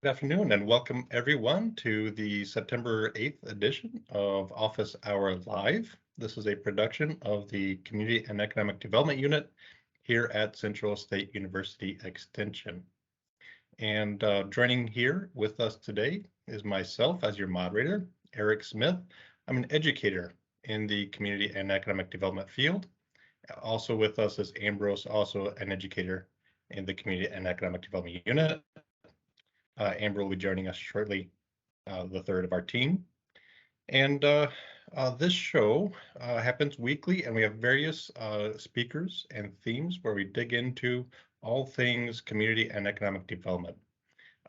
Good afternoon and welcome everyone to the September 8th edition of Office Hour Live. This is a production of the Community and Economic Development Unit here at Central State University Extension. And joining here with us today is myself as your moderator, Eric Smith. I'm an educator in the Community and Economic Development field. Also with us is Ambrose, also an educator in the Community and Economic Development Unit. Amber will be joining us shortly, the third of our team. And this show happens weekly, and we have various speakers and themes where we dig into all things community and economic development.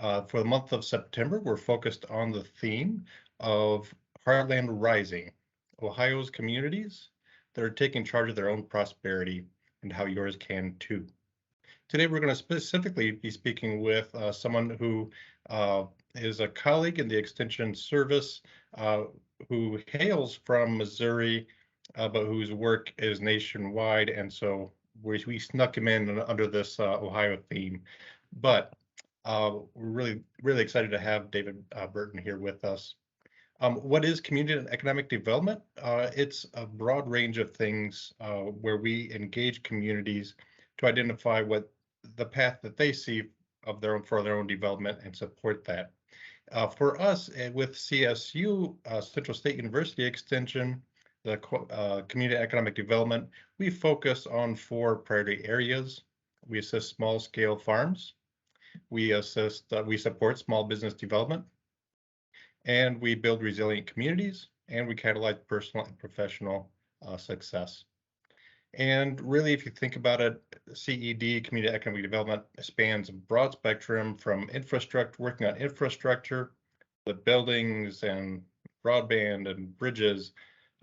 For the month of September, we're focused on the theme of Heartland Rising, Ohio's communities that are taking charge of their own prosperity and how yours can too. Today, we're going to specifically be speaking with someone who is a colleague in the Extension Service who hails from Missouri, but whose work is nationwide. And so we snuck him in under this Ohio theme. But we're really excited to have David Burton here with us. What is community and economic development? It's a broad range of things where we engage communities to identify what the path that they see of for their own development and support that. For us with CSU, Central State University Extension, the Community Economic Development, we focus on 4 priority areas. We assist small scale farms. We support small business development, and we build resilient communities, and we catalyze personal and professional success. And really, if you think about it, CED, Community Economic Development, spans a broad spectrum from infrastructure, working on infrastructure, the buildings and broadband and bridges,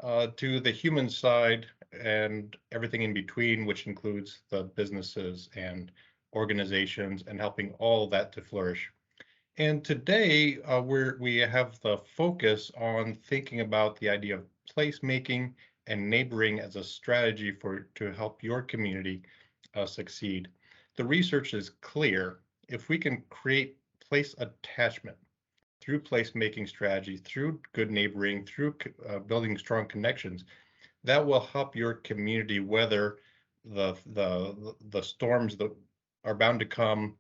to the human side and everything in between, which includes the businesses and organizations and helping all that to flourish. And today, we have the focus on thinking about the idea of placemaking and neighboring as a strategy to help your community succeed. The research is clear. If we can create place attachment through placemaking strategies, through good neighboring, through building strong connections, that will help your community weather the storms that are bound to come,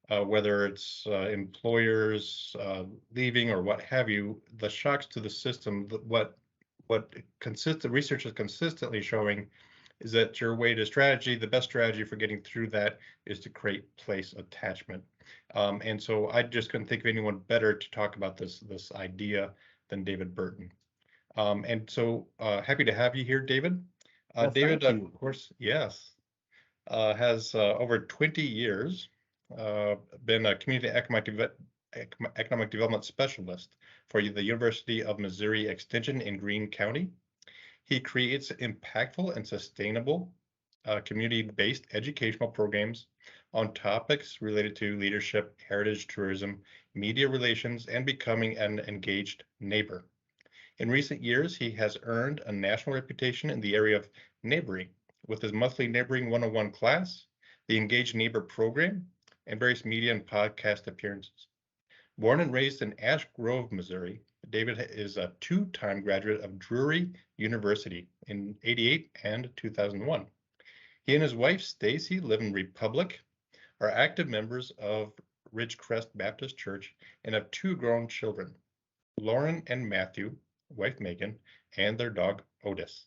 whether it's employers leaving or what have you. The shocks to the system, what consistent research is consistently showing is that the best strategy for getting through that is to create place attachment. And so I just couldn't think of anyone better to talk about this idea than David Burton. And so happy to have you here, David. Well, David, thank you. of course, yes, has over 20 years been a community economic development specialist for the University of Missouri Extension in Greene County. He creates impactful and sustainable community-based educational programs on topics related to leadership, heritage tourism, media relations, and becoming an engaged neighbor. In recent years, he has earned a national reputation in the area of neighboring with his monthly Neighboring 101 class, the Engaged Neighbor program, and various media and podcast appearances. Born and raised in Ash Grove, Missouri, David is a 2-time graduate of Drury University in '88 and 2001. He and his wife, Stacy, live in Republic, are active members of Ridgecrest Baptist Church, and have 2 grown children, Lauren and Matthew, wife Megan, and their dog Otis.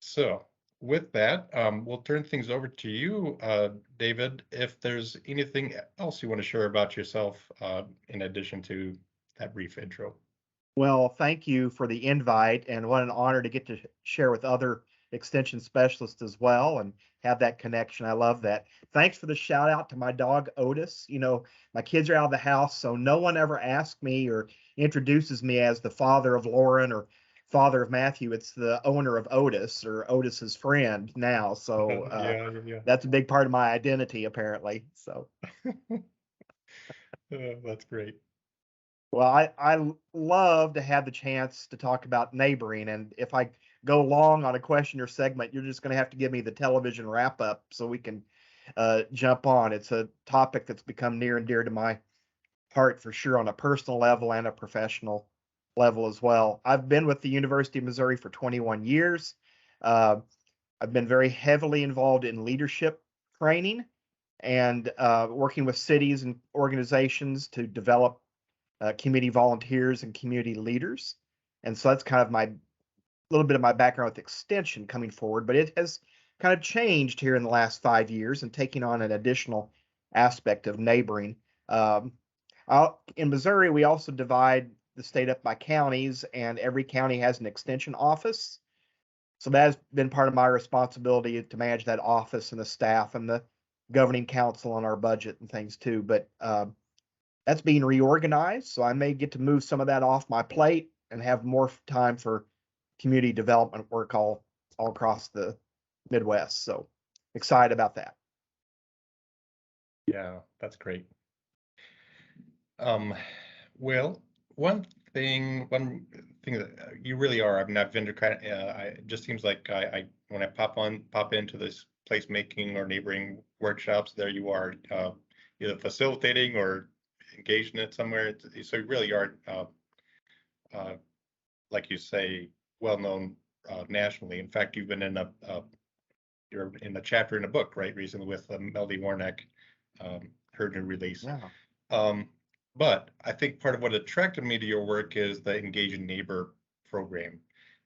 So with that, we'll turn things over to you, David, if there's anything else you want to share about yourself in addition to that brief intro. Well, thank you for the invite, and what an honor to get to share with other extension specialists as well and have that connection. I love that. Thanks for the shout out to my dog Otis. You know, my kids are out of the house, so no one ever asks me or introduces me as the father of Lauren or father of Matthew. It's the owner of Otis or Otis's friend now. So Yeah. that's a big part of my identity, apparently. So that's great. Well, I love to have the chance to talk about neighboring, and if I go long on a question or segment, you're just going to have to give me the television wrap up so we can jump on. It's a topic that's become near and dear to my heart for sure on a personal level and a professional level as well. I've been with the University of Missouri for 21 years. Uh, I've been very heavily involved in leadership training and working with cities and organizations to develop community volunteers and community leaders. And so that's kind of my little bit of my background with Extension coming forward, but it has kind of changed here in the last 5 years and taking on an additional aspect of neighboring. Um, in Missouri, we also divide the state up by counties, and every county has an extension office. So that has been part of my responsibility to manage that office and the staff and the governing council on our budget and things too. But that's being reorganized, so I may get to move some of that off my plate and have more time for community development work all across the Midwest. So excited about that. Yeah, that's great. Well, one thing that you really are, I mean, I've been to kind of, it just seems like when I pop into this placemaking or neighboring workshops, there you are, either facilitating or engaged in it somewhere. So you really are, uh, like you say, well-known nationally. In fact, you've been you're in a chapter in a book, right, recently with Melody Warnock, her new release. Yeah. Um, but I think part of what attracted me to your work is the Engaging Neighbor program.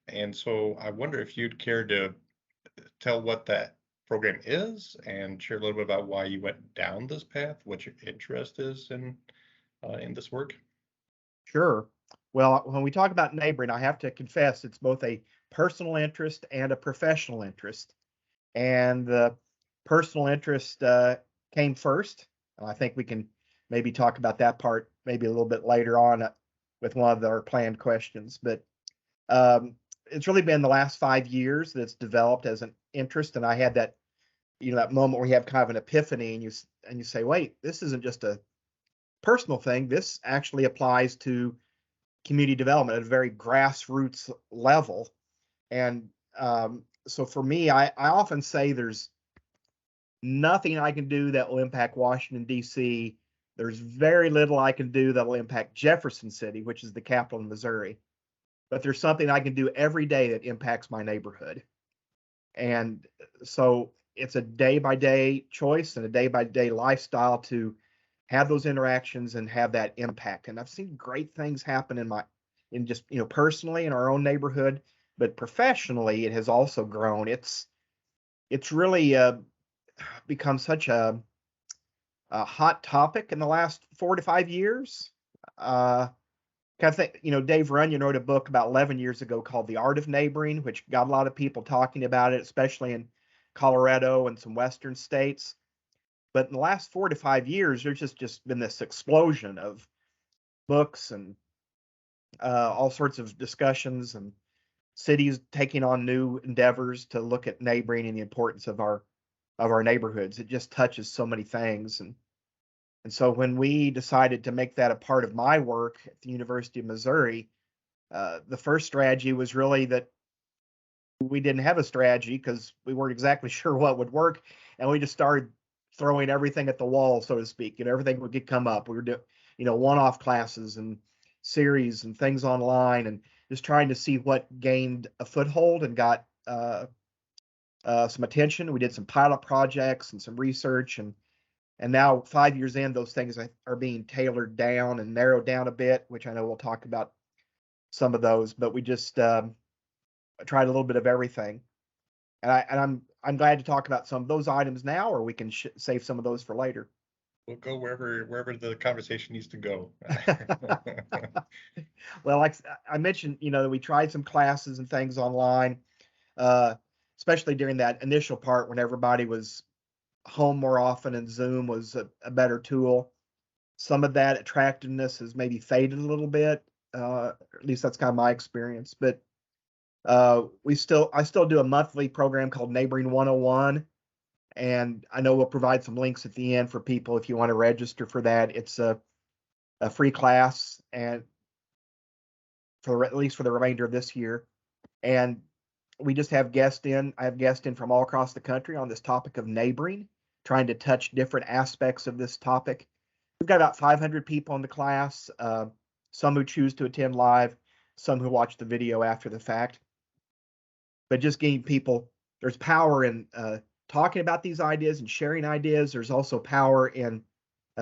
And so I wonder if you'd care to tell what that program is and share a little bit about why you went down this path, what your interest is in this work. Sure. Well, when we talk about neighboring, I have to confess it's both a personal interest and a professional interest. And the personal interest came first. And I think we can maybe talk about that part maybe a little bit later on with one of our planned questions. But it's really been the last 5 years that it's developed as an interest. And I had that, that moment where you have kind of an epiphany and you say, wait, this isn't just a personal thing. This actually applies to community development at a very grassroots level. And so for me, I often say there's nothing I can do that will impact Washington, D.C. There's very little I can do that will impact Jefferson City, which is the capital of Missouri. But there's something I can do every day that impacts my neighborhood. And so it's a day by day choice and a day by day lifestyle to have those interactions and have that impact. And I've seen great things happen in just, personally in our own neighborhood, but professionally, it has also grown. It's really become such a hot topic in the last 4 to 5 years. Kind of think, Dave Runyon wrote a book about 11 years ago called The Art of Neighboring, which got a lot of people talking about it, especially in Colorado and some Western states. But in the last 4 to 5 years, there's just been this explosion of books and all sorts of discussions and cities taking on new endeavors to look at neighboring and the importance of our neighborhoods. It just touches so many things. And so when we decided to make that a part of my work at the University of Missouri, the first strategy was really that we didn't have a strategy because we weren't exactly sure what would work. And we just started throwing everything at the wall, so to speak, and everything would come up. We were doing, one-off classes and series and things online and just trying to see what gained a foothold and got some attention. We did some pilot projects and some research, and now 5 years in, those things are being tailored down and narrowed down a bit, which I know we'll talk about some of those. But we just tried a little bit of everything, and I'm glad to talk about some of those items now, or we can save some of those for later. We'll go wherever the conversation needs to go. Well, like I mentioned, we tried some classes and things online, especially during that initial part when everybody was home more often and Zoom was a better tool. Some of that attractiveness has maybe faded a little bit. At least that's kind of my experience. But I still do a monthly program called Neighboring 101. And I know we'll provide some links at the end for people if you want to register for that. It's a free class, and at least for the remainder of this year. And we just have guests in. I have guests in from all across the country on this topic of neighboring. trying to touch different aspects of this topic. We've got about 500 people in the class, some who choose to attend live, some who watch the video after the fact. But just getting people, there's power in talking about these ideas and sharing ideas. There's also power in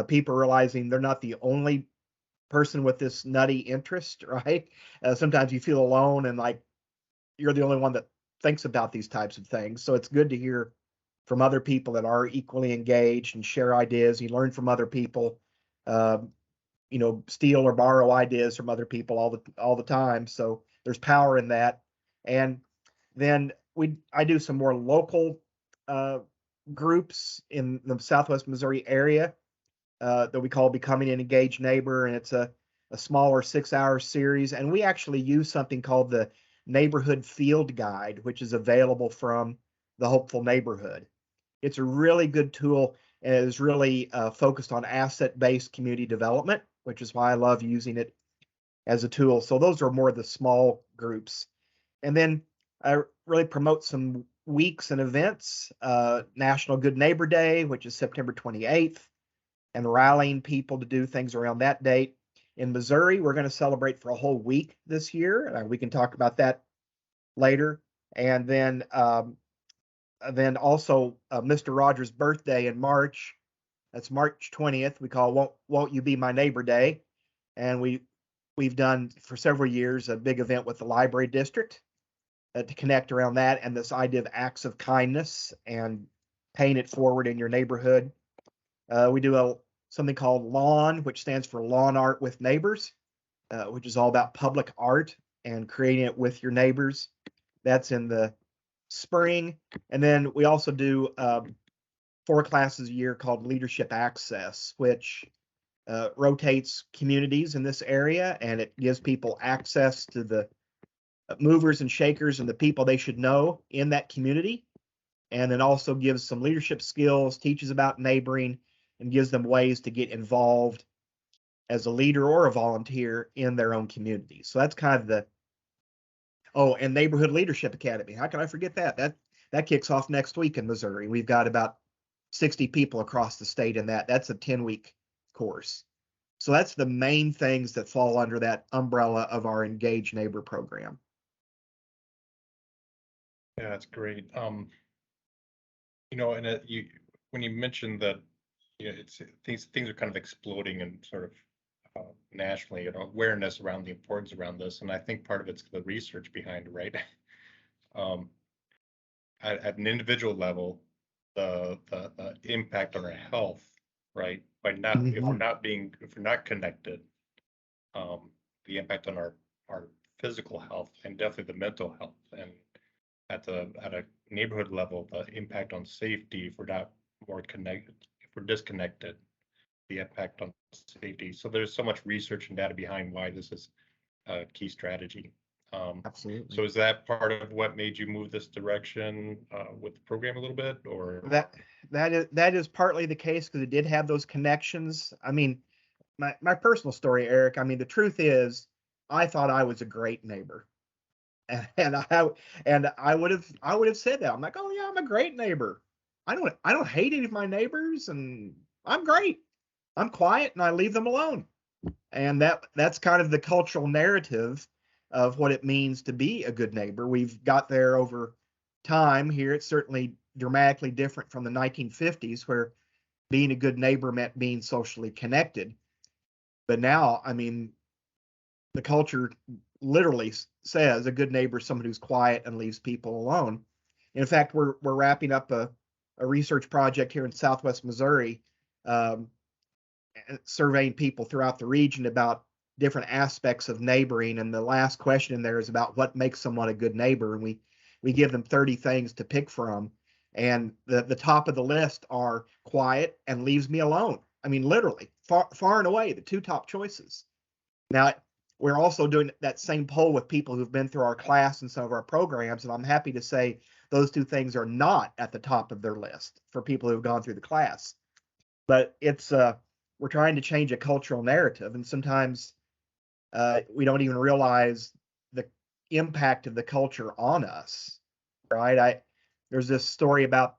people realizing they're not the only person with this nutty interest, right? Sometimes you feel alone and like you're the only one that thinks about these types of things. So it's good to hear from other people that are equally engaged and share ideas. You learn from other people, steal or borrow ideas from other people all the time. So there's power in that. And then I do some more local groups in the Southwest Missouri area that we call Becoming an Engaged Neighbor, and it's a smaller 6-hour series. And we actually use something called the Neighborhood Field Guide, which is available from the Hopeful Neighborhood. It's a really good tool and is really focused on asset-based community development, which is why I love using it as a tool. So those are more the small groups. And then I really promote some weeks and events, National Good Neighbor Day, which is September 28th, and rallying people to do things around that date. In Missouri, we're going to celebrate for a whole week this year. We can talk about that later. And then also Mr. Rogers' birthday in March. That's March 20th. We call Won't You Be My Neighbor Day. And we've done for several years a big event with the library district to connect around that and this idea of acts of kindness and paying it forward in your neighborhood. We do something called Lawn, which stands for Lawn Art with Neighbors, which is all about public art and creating it with your neighbors. That's in the spring. And then we also do 4 classes a year called Leadership Access, which rotates communities in this area, and it gives people access to the movers and shakers and the people they should know in that community. And then also gives some leadership skills, teaches about neighboring, and gives them ways to get involved as a leader or a volunteer in their own community. So that's kind of and Neighborhood Leadership Academy. How can I forget that? That kicks off next week in Missouri. We've got about 60 people across the state in that. That's a 10-week course. So that's the main things that fall under that umbrella of our Engaged Neighbor program. Yeah, that's great. And when you mentioned that, it's things are kind of exploding and sort of nationally, awareness around the importance around this, and I think part of it's the research behind it, right? At an individual level, the impact on our health, right? If we're not connected, the impact on our physical health and definitely the mental health, and at a neighborhood level, the impact on safety if we're not more connected, if we're disconnected, the impact on safety. So there's so much research and data behind why this is a key strategy. Absolutely. So is that part of what made you move this direction with the program a little bit, or that is partly the case because it did have those connections. I mean, my personal story, Eric. I mean, the truth is, I thought I was a great neighbor, and I would have said that. I'm like, oh yeah, I'm a great neighbor. I don't hate any of my neighbors, and I'm great. I'm quiet and I leave them alone. And that's kind of the cultural narrative of what it means to be a good neighbor. We've got there over time here. It's certainly dramatically different from the 1950s, where being a good neighbor meant being socially connected. But now, I mean, the culture literally says a good neighbor is someone who's quiet and leaves people alone. In fact, we're wrapping up a research project here in Southwest Missouri, surveying people throughout the region about different aspects of neighboring. And the last question in there is about what makes someone a good neighbor. And we give them 30 things to pick from. And the top of the list are quiet and leaves me alone. I mean, literally, far and away, the 2 top choices. Now, we're also doing that same poll with people who've been through our class and some of our programs. And I'm happy to say those 2 things are not at the top of their list for people who've gone through the class. But it's we're trying to change a cultural narrative, and sometimes we don't even realize the impact of the culture on us, right? There's this story about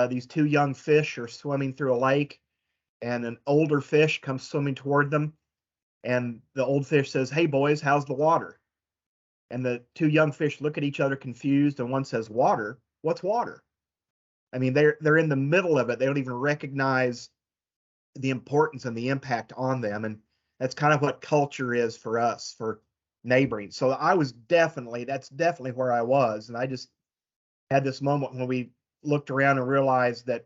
these two young fish are swimming through a lake, and an older fish comes swimming toward them. And the old fish says, "Hey, boys, how's the water?" And the two young fish look at each other confused, and one says, "Water? What's water?" I mean, they're in the middle of it. They don't even recognize the importance and the impact on them. And that's kind of what culture is for us, for neighboring. So that's definitely where I was. And I just had this moment when we looked around and realized that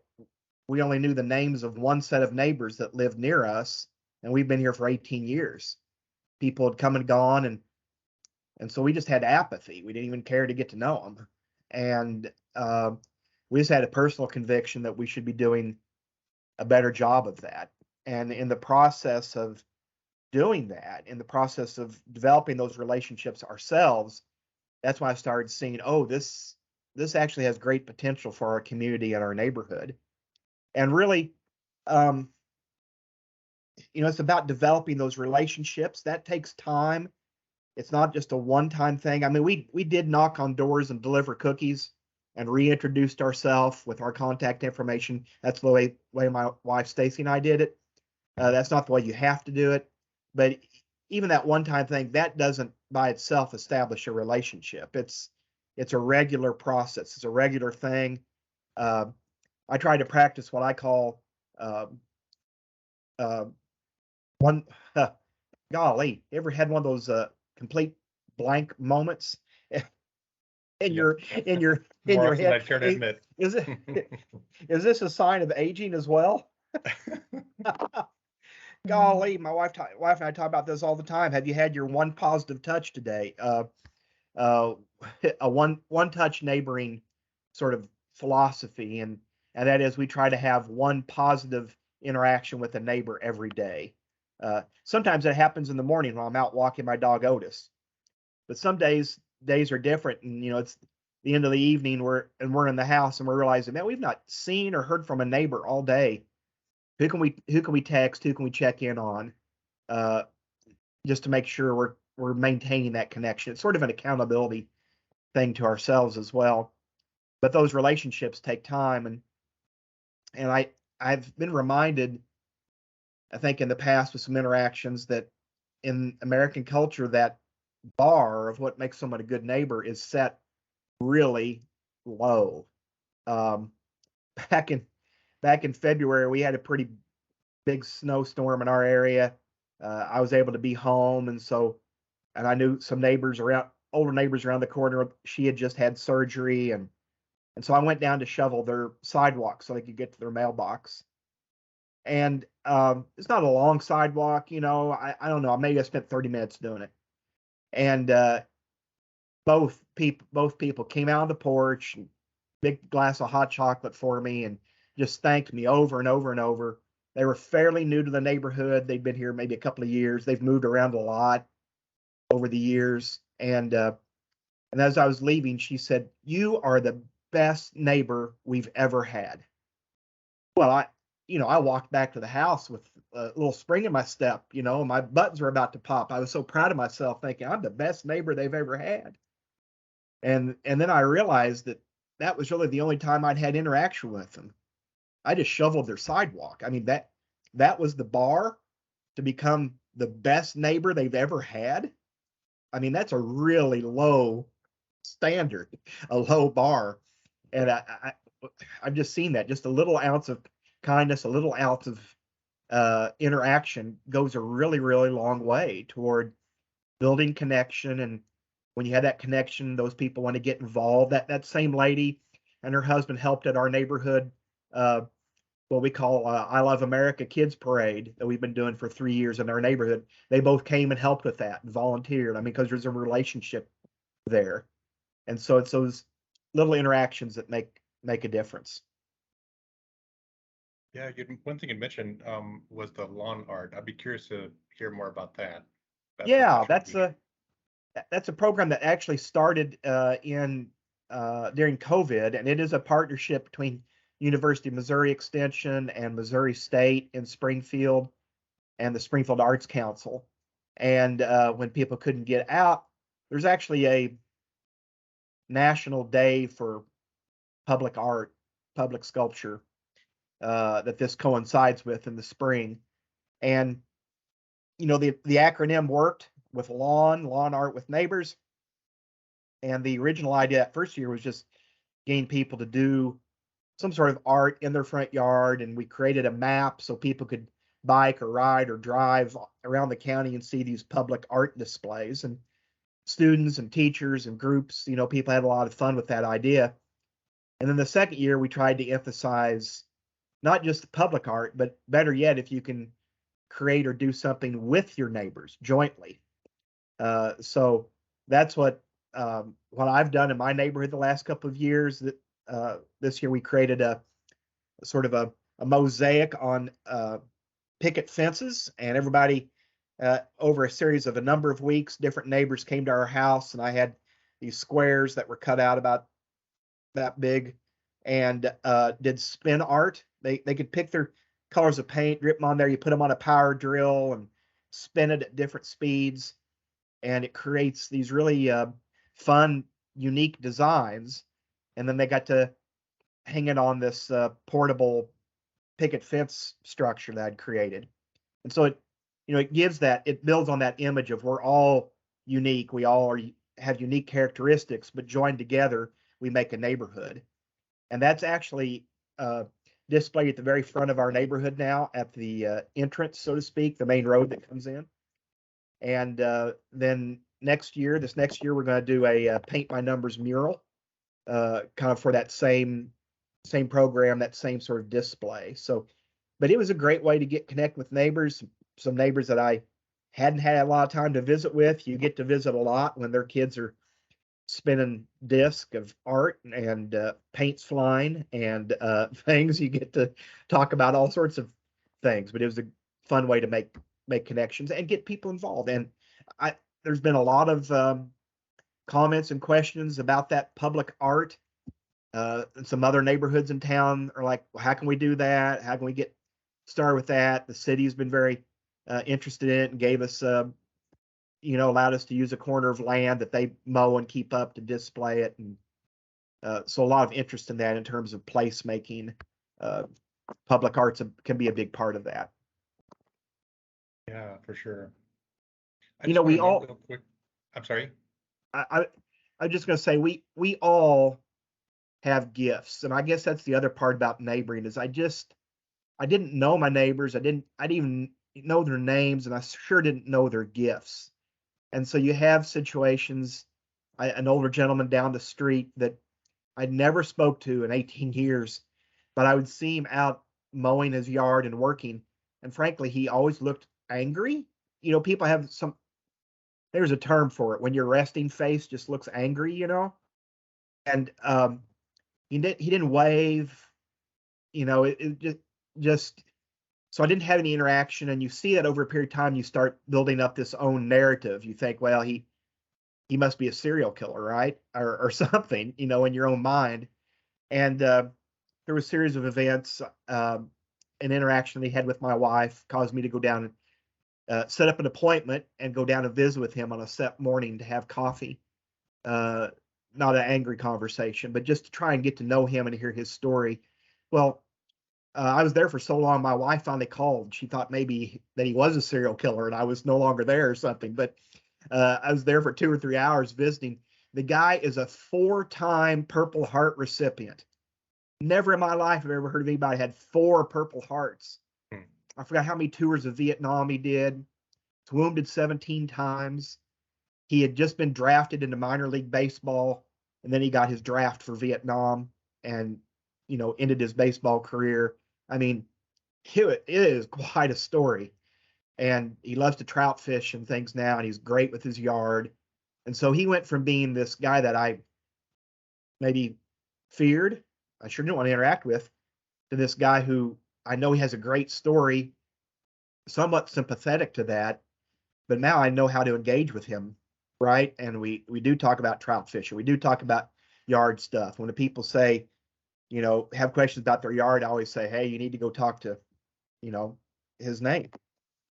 we only knew the names of one set of neighbors that lived near us. And we've been here for 18 years. People had come and gone. And so we just had apathy. We didn't even care to get to know them. And we just had a personal conviction that we should be doing a better job of that. And in the process of doing that, in the process of developing those relationships ourselves, that's when I started seeing, oh, this actually has great potential for our community and our neighborhood. And really, it's about developing those relationships. That takes time. It's not just a one-time thing. I mean, we did knock on doors and deliver cookies and reintroduced ourselves with our contact information. That's the way my wife Stacy and I did it. That's not the way you have to do it, but even that one-time thing, that doesn't by itself establish a relationship. It's a regular process. It's a regular thing. I try to practice what I call one. Golly, ever had one of those complete blank moments in your in your in your I head? care to admit. Is is this a sign of aging as well? Golly, my wife and I talk about this all the time. Have you had your one positive touch today? A one touch neighboring sort of philosophy, and that is we try to have one positive interaction with a neighbor every day. Sometimes it happens in the morning when I'm out walking my dog Otis, but some days are different, and it's the end of the evening. We're in the house and we're realizing, man, we've not seen or heard from a neighbor all day. Who can we text? Who can we check in on? Just to make sure we're maintaining that connection. It's sort of an accountability thing to ourselves as well. But those relationships take time, and I've been reminded, I think in the past with some interactions, that in American culture that bar of what makes someone a good neighbor is set really low. Back in February, we had a pretty big snowstorm in our area. I was able to be home, and I knew some older neighbors around the corner. She had just had surgery, and so I went down to shovel their sidewalk so they could get to their mailbox. And it's not a long sidewalk, I don't know. Maybe I spent 30 minutes doing it. And both people came out on the porch, big glass of hot chocolate for me, and just thanked me over and over and over. They were fairly new to the neighborhood. They'd been here maybe a couple of years. They've moved around a lot over the years. And as I was leaving, she said, "You are the best neighbor we've ever had." Well, I walked back to the house with a little spring in my step, my buttons were about to pop. I was so proud of myself, thinking I'm the best neighbor they've ever had. And then I realized that was really the only time I'd had interaction with them. I just shoveled their sidewalk. I mean, that was the bar to become the best neighbor they've ever had. I mean, that's a really low standard, a low bar. And I've just seen that just a little ounce of kindness, a little ounce of interaction goes a really, really long way toward building connection. And when you have that connection, those people want to get involved. That same lady and her husband helped at our neighborhood, what we call I Love America Kids Parade that we've been doing for 3 years in our neighborhood. They both came and helped with that and volunteered. I mean, because there's a relationship there. And so it's those little interactions that make a difference. Yeah, one thing you mentioned was the lawn art. I'd be curious to hear more about that. Yeah, that's a program that actually started during COVID, and it is a partnership between University of Missouri Extension and Missouri State in Springfield and the Springfield Arts Council. And when people couldn't get out, there's actually a national day for public public sculpture that this coincides with in the spring. And the acronym worked with lawn art with neighbors. And the original idea that first year was just getting people to do some sort of art in their front yard. And we created a map so people could bike or ride or drive around the county and see these public art displays. And students and teachers and groups, people had a lot of fun with that idea. And then the second year, we tried to emphasize not just the public art, but better yet, if you can create or do something with your neighbors jointly. So that's what I've done in my neighborhood the last couple of years. That this year we created a sort of a mosaic on picket fences, and everybody over a series of a number of weeks, different neighbors came to our house, and I had these squares that were cut out about that big, and did spin art. They could pick their colors of paint, drip them on there. You put them on a power drill and spin it at different speeds, and it creates these really fun, unique designs. And then they got to hang it on this portable picket fence structure that I'd created. And so it gives that, it builds on that image of we're all unique. We all have unique characteristics, but joined together, we make a neighborhood. And that's actually displayed at the very front of our neighborhood now at the entrance, so to speak, the main road that comes in. And then this next year, we're going to do a paint by numbers mural, kind of for that same program, that same sort of display. So, but it was a great way to connect with neighbors, some neighbors that I hadn't had a lot of time to visit with. You get to visit a lot when their kids are spinning disc of art and paint's flying and things. You get to talk about all sorts of things, but it was a fun way to make connections and get people involved. And there's been a lot of comments and questions about that public art. Some other neighborhoods in town are like, well, how can we do that? How can we get started with that? The city's been very interested in it and gave us allowed us to use a corner of land that they mow and keep up to display it. And so a lot of interest in that in terms of placemaking. Public arts can be a big part of that. Yeah, for sure. We all, real quick. I'm sorry. I'm just going to say we all have gifts. And I guess that's the other part about neighboring is I didn't know my neighbors. I didn't even know their names, and I sure didn't know their gifts. And so you have situations, an older gentleman down the street that I never spoke to in 18 years, but I would see him out mowing his yard and working. And frankly, he always looked angry. People have there's a term for it when your resting face just looks angry, and he didn't wave, it just so I didn't have any interaction. And you see that over a period of time, you start building up this own narrative. You think, well, he must be a serial killer, right? Or something, in your own mind. And there was a series of events, an interaction they had with my wife caused me to go down and set up an appointment and go down and visit with him on a set morning to have coffee. Not an angry conversation, but just to try and get to know him and hear his story. Well, I was there for so long, my wife finally called. She thought maybe that he was a serial killer and I was no longer there or something. But I was there for 2 or 3 hours visiting. The guy is a 4-time Purple Heart recipient. Never in my life have I ever heard of anybody had 4 Purple Hearts. I forgot how many tours of Vietnam he did. Was wounded 17 times. He had just been drafted into minor league baseball, and then he got his draft for Vietnam and, ended his baseball career. I mean, it is quite a story. And he loves to trout fish and things now, and he's great with his yard. And so he went from being this guy that I maybe feared, I sure didn't want to interact with, to this guy who I know he has a great story, somewhat sympathetic to that, but now I know how to engage with him, right? And we do talk about trout fishing. We do talk about yard stuff. When the people say, have questions about their yard, I always say, hey, you need to go talk to, his name.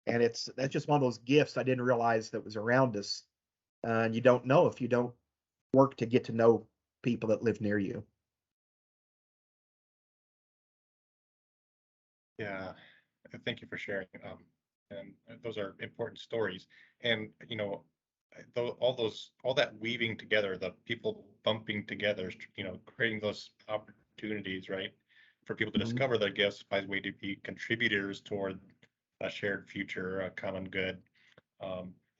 And that's just one of those gifts I didn't realize that was around us. And you don't know if you don't work to get to know people that live near you. Yeah, thank you for sharing. And those are important stories. And all that weaving together, the people bumping together, creating those opportunities, right, for people to Mhm. discover their gifts, finds a way to be contributors toward a shared future, a common good.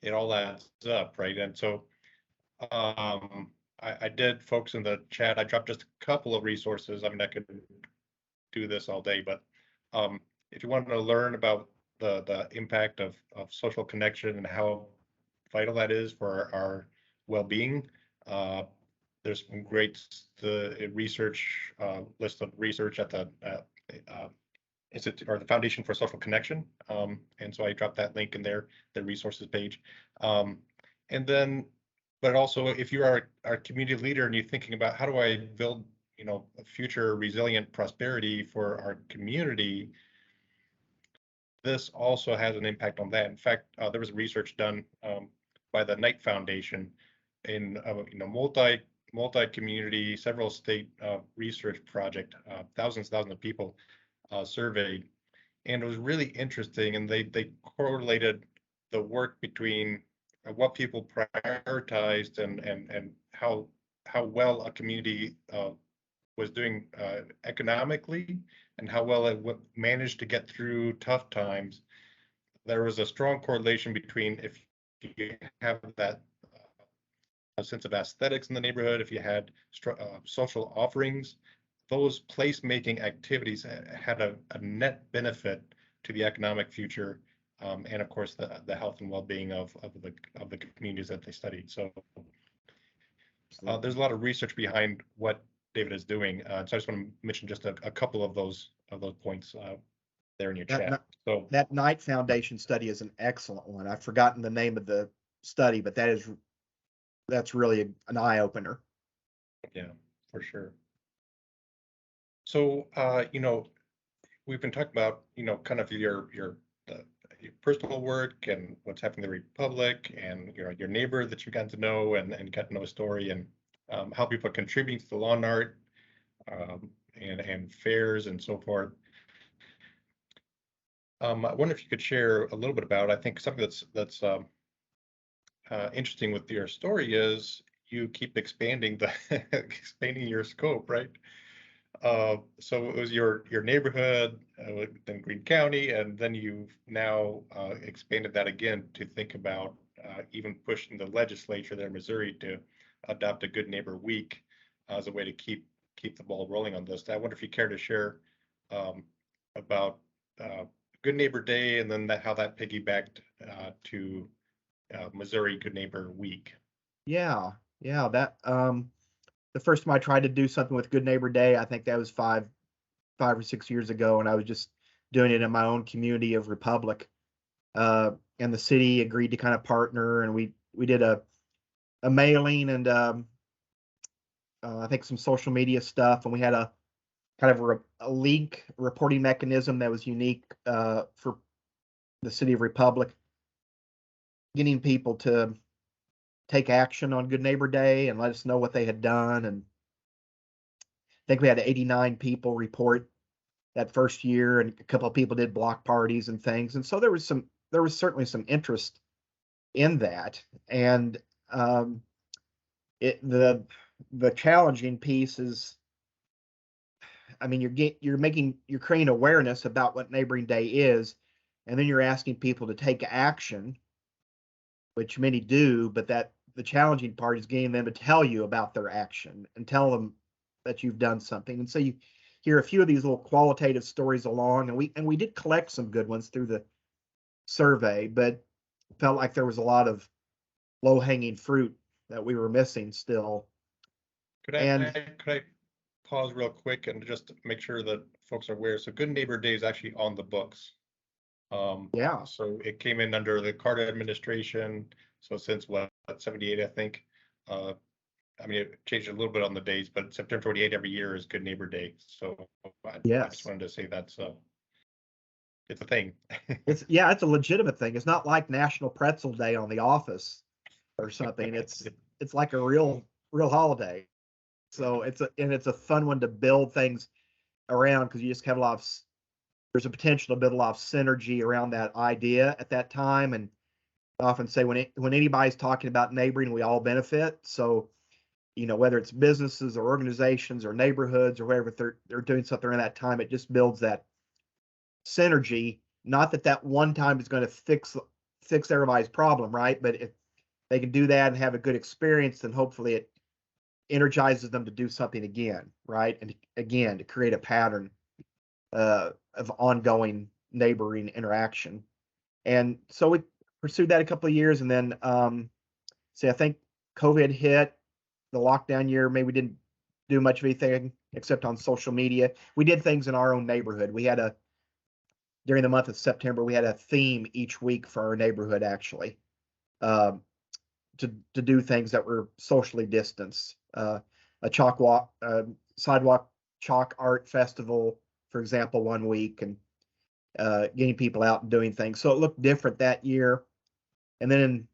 It all adds up, right? And so, I did, folks in the chat, I dropped just a couple of resources. I mean, I could do this all day, but if you want to learn about the impact of social connection and how vital that is for our well-being, uh, there's some great research, list of research at the uh, Institute or the Foundation for Social Connection. And so I dropped that link in there, the resources page. Um, and then, but also if you are our community leader and you're thinking about how do I build, a future resilient prosperity for our community, this also has an impact on that. In fact, there was research done by the Knight Foundation in multi community, several state research project, thousands of people surveyed, and it was really interesting. And they correlated the work between what people prioritized and how well a community was doing economically and how well it managed to get through tough times. There was a strong correlation between if you have that sense of aesthetics in the neighborhood, if you had social offerings, those placemaking activities had a net benefit to the economic future, and of course the health and well-being of the communities that they studied. So there's Absolutely. a lot of research behind what David is doing. So I just want to mention just a couple of those points there in your That chat. So that Knight Foundation study is an excellent one. I've forgotten the name of the study, but that's really an eye opener. yeah, for sure. So we've been talking about kind of your personal work and what's happening in the Republic, and your neighbor that you've gotten to know and got to know a story, and how people are contributing to the lawn art, and fairs and so forth. I wonder if you could share a little bit about, I think something that's interesting with your story is you keep expanding expanding your scope, right? So it was your neighborhood, then Greene County, and then you've now expanded that again to think about even pushing the legislature there in Missouri to adopt a Good Neighbor Week as a way to keep the ball rolling on this. I wonder if you care to share um, about Good Neighbor Day, and then how that piggybacked to Missouri Good Neighbor Week. Yeah, yeah. That the first time I tried to do something with Good Neighbor Day, I think that was 5 or 6 years ago, and I was just doing it in my own community of Republic. And the city agreed to kind of partner, and we did a mailing and I think some social media stuff, and we had a kind of a link reporting mechanism that was unique for the city of Republic, getting people to take action on Good Neighbor Day and let us know what they had done. And I think we had 89 people report that first year, and a couple of people did block parties and things. And so there was certainly some interest in that. And um, it the challenging piece is, I mean, you're creating awareness about what neighboring day is, and then you're asking people to take action, which many do, but that the challenging part is getting them to tell you about their action and tell them that you've done something. And so you hear a few of these little qualitative stories along, and we did collect some good ones through the survey, but felt like there was a lot of low hanging fruit that we were missing still. Could And I pause real quick and just make sure that folks are aware? So Good Neighbor Day is actually on the books. yeah, So it came in under the Carter administration. So since what, 78, I think. I mean, it changed a little bit on the days, but September 28 every year is Good Neighbor Day. So I just yes. wanted to say that's it's a thing. It's a legitimate thing. It's not like National Pretzel Day on The Office or something. It's like a real holiday. So it's a fun one to build things around, because you just have a lot of there's a potential to build a lot of synergy around that idea at that time. And I often say when anybody's talking about neighboring, we all benefit. So, whether it's businesses or organizations or neighborhoods or whatever, if they're doing something around that time, it just builds that synergy. Not that one time is going to fix everybody's problem, right? But if they can do that and have a good experience, then hopefully it energizes them to do something again, right? And again, to create a pattern of ongoing neighboring interaction. And so we pursued that a couple of years, and then I think COVID hit, the lockdown year. Maybe we didn't do much of anything except on social media. We did things in our own neighborhood. During the month of September, we had a theme each week for our neighborhood, actually, to do things that were socially distanced. A sidewalk chalk art festival, for example, one week, and getting people out and doing things. So it looked different that year. And then in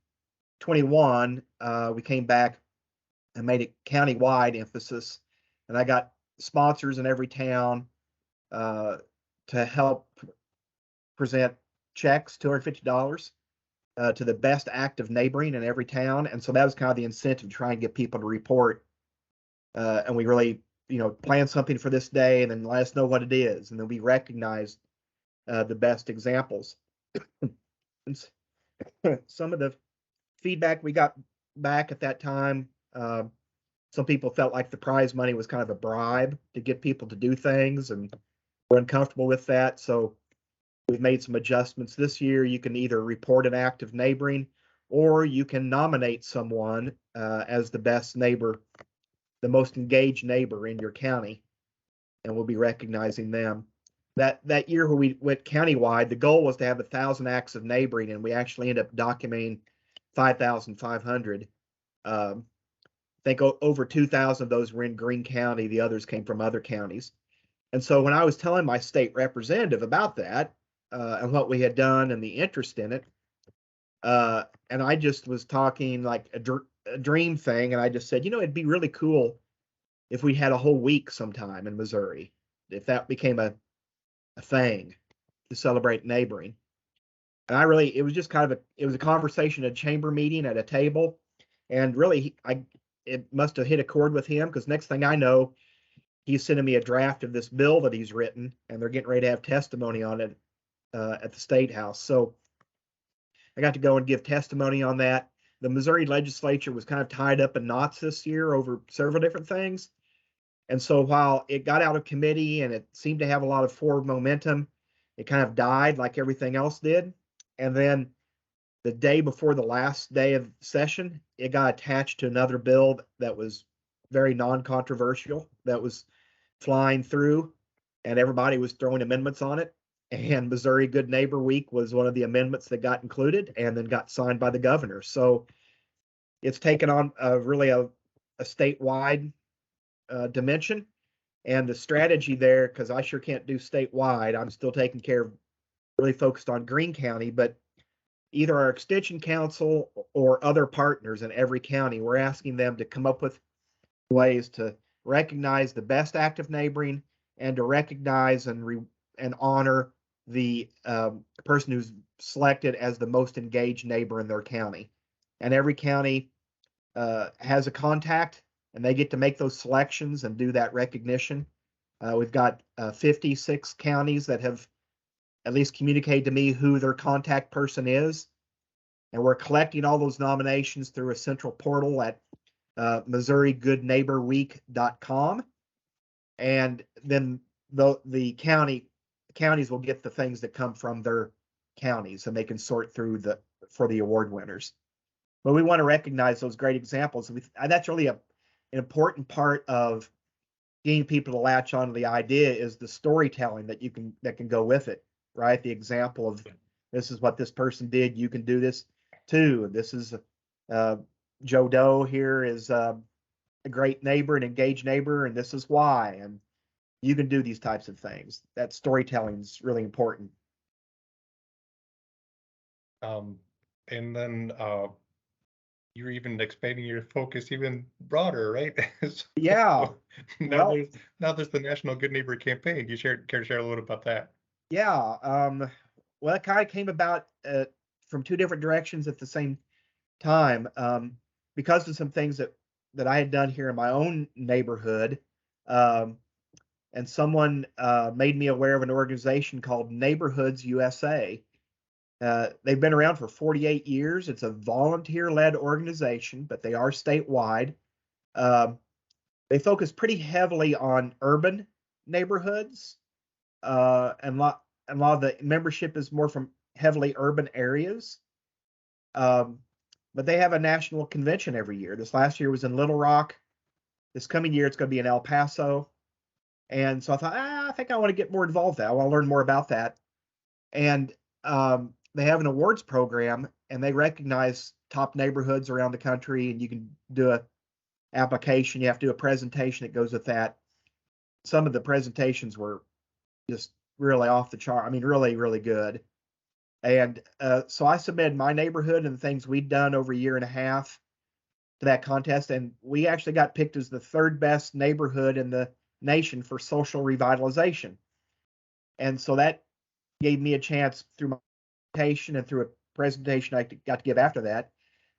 21, we came back and made it county-wide emphasis. And I got sponsors in every town to help present checks, $250, to the best act of neighboring in every town. And so that was kind of the incentive to try and get people to report. And we really, plan something for this day and then let us know what it is. And then we recognized the best examples. Some of the feedback we got back at that time, some people felt like the prize money was kind of a bribe to get people to do things, and we're uncomfortable with that. So we've made some adjustments this year. You can either report an act of neighboring, or you can nominate someone as the best neighbor, the most engaged neighbor in your county, and we'll be recognizing them. That year when we went countywide, the goal was to have 1,000 acts of neighboring, and we actually ended up documenting 5,500. I think over 2,000 of those were in Greene County. The others came from other counties. And so when I was telling my state representative about that and what we had done and the interest in it, and I just was talking like a dream thing, and I just said, it'd be really cool if we had a whole week sometime in Missouri, if that became a thing to celebrate neighboring. And it was just it was a conversation, a chamber meeting at a table, and really it must have hit a chord with him, because next thing I know, he's sending me a draft of this bill that he's written, and they're getting ready to have testimony on it at the State House. So I got to go and give testimony on that. The Missouri legislature was kind of tied up in knots this year over several different things. And so while it got out of committee and it seemed to have a lot of forward momentum, it kind of died like everything else did. And then the day before the last day of session, it got attached to another bill that was very non-controversial, that was flying through, and everybody was throwing amendments on it. And Missouri Good Neighbor Week was one of the amendments that got included and then got signed by the governor. So it's taken on really a statewide dimension. And the strategy there, because I sure can't do statewide, I'm still taking care of, really focused on Greene County, but either our extension council or other partners in every county, we're asking them to come up with ways to recognize the best act of neighboring and to recognize and honor the person who's selected as the most engaged neighbor in their county. And every county has a contact, and they get to make those selections and do that recognition. We've got 56 counties that have at least communicated to me who their contact person is. And we're collecting all those nominations through a central portal at MissouriGoodNeighborWeek.com. And then the counties will get the things that come from their counties, and they can sort through for the award winners. But we want to recognize those great examples. That's really an important part of getting people to latch onto the idea, is the storytelling that can go with it, right? The example of, this is what this person did, you can do this too. This is Joe Doe here is a great neighbor, an engaged neighbor, and this is why. And you can do these types of things. That storytelling is really important. And then you're even expanding your focus even broader, right? So Yeah. now there's the National Good Neighbor campaign. Do you care to share a little about that? Yeah. Well, it kind of came about from two different directions at the same time, because of some things that I had done here in my own neighborhood. Um, and someone made me aware of an organization called Neighborhoods USA. They've been around for 48 years. It's a volunteer-led organization, but they are statewide. Um, they focus pretty heavily on urban neighborhoods, and a lot of the membership is more from heavily urban areas. Um, but they have a national convention every year. This last year was in Little Rock. This coming year, it's going to be in El Paso. And so I thought, I think I want to get more involved with that. I want to learn more about that. And they have an awards program, and they recognize top neighborhoods around the country. And you can do a application. You have to do a presentation that goes with that. Some of the presentations were just really off the chart. I mean, really, really good. And so I submitted my neighborhood and the things we'd done over a year and a half to that contest. And we actually got picked as the third best neighborhood in the nation for social revitalization. And so that gave me a chance through my presentation and through a presentation I got to give after that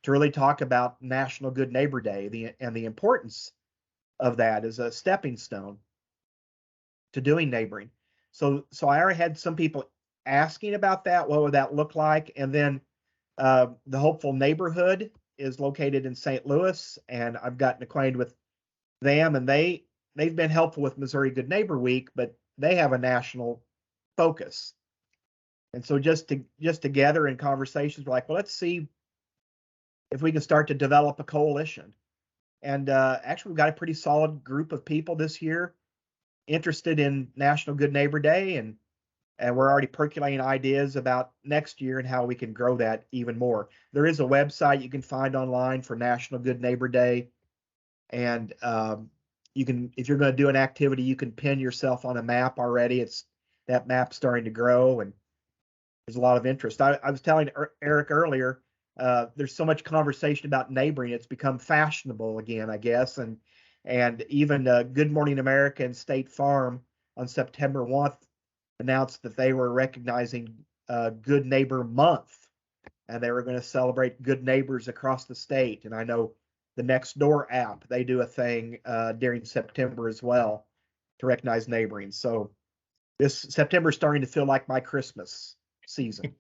to really talk about National Good Neighbor Day and the importance of that as a stepping stone to doing neighboring. So I already had some people asking about that. What would that look like? And then the Hopeful Neighborhood is located in St. Louis, and I've gotten acquainted with them, and they've been helpful with Missouri Good Neighbor Week, but they have a national focus. And so just together in conversations, we're like, well, let's see if we can start to develop a coalition. And actually, we've got a pretty solid group of people this year interested in National Good Neighbor Day, and we're already percolating ideas about next year and how we can grow that even more. There is a website you can find online for National Good Neighbor Day, and you can, if you're going to do an activity, you can pin yourself on a map already. It's that map's starting to grow, and there's a lot of interest. I was telling Eric earlier, there's so much conversation about neighboring; it's become fashionable again, I guess, and even Good Morning America and State Farm on September 1st announced that they were recognizing Good Neighbor Month, and they were going to celebrate good neighbors across the state. And I know the Nextdoor app, they do a thing during September as well to recognize neighboring. So this September is starting to feel like my Christmas season.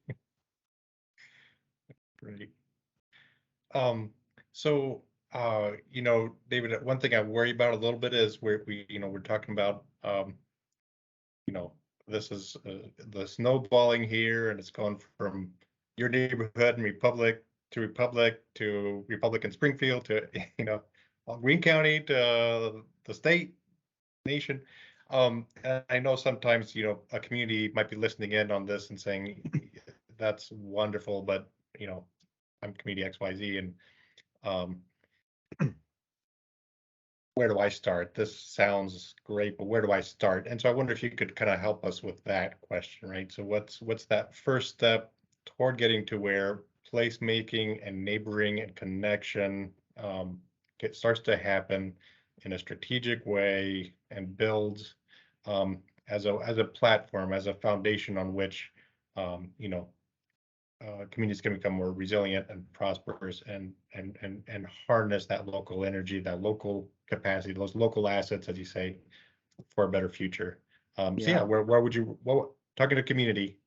Great. So, David, one thing I worry about a little bit is we're talking about, you know, this is the snowballing here, and it's gone from your neighborhood and Republic to Republic in Springfield to, Greene County to the state, nation. And I know sometimes, a community might be listening in on this and saying, that's wonderful, but, I'm community XYZ, and um, where do I start? This sounds great, but where do I start? And so I wonder if you could kind of help us with that question, right? So what's that first step toward getting to where placemaking and neighboring and connection starts to happen in a strategic way and builds as a platform, as a foundation on which um, you know communities can become more resilient and prosperous and harness that local energy, that local capacity, those local assets, as you say, for a better future. So yeah, Yeah, where would you, talking to community,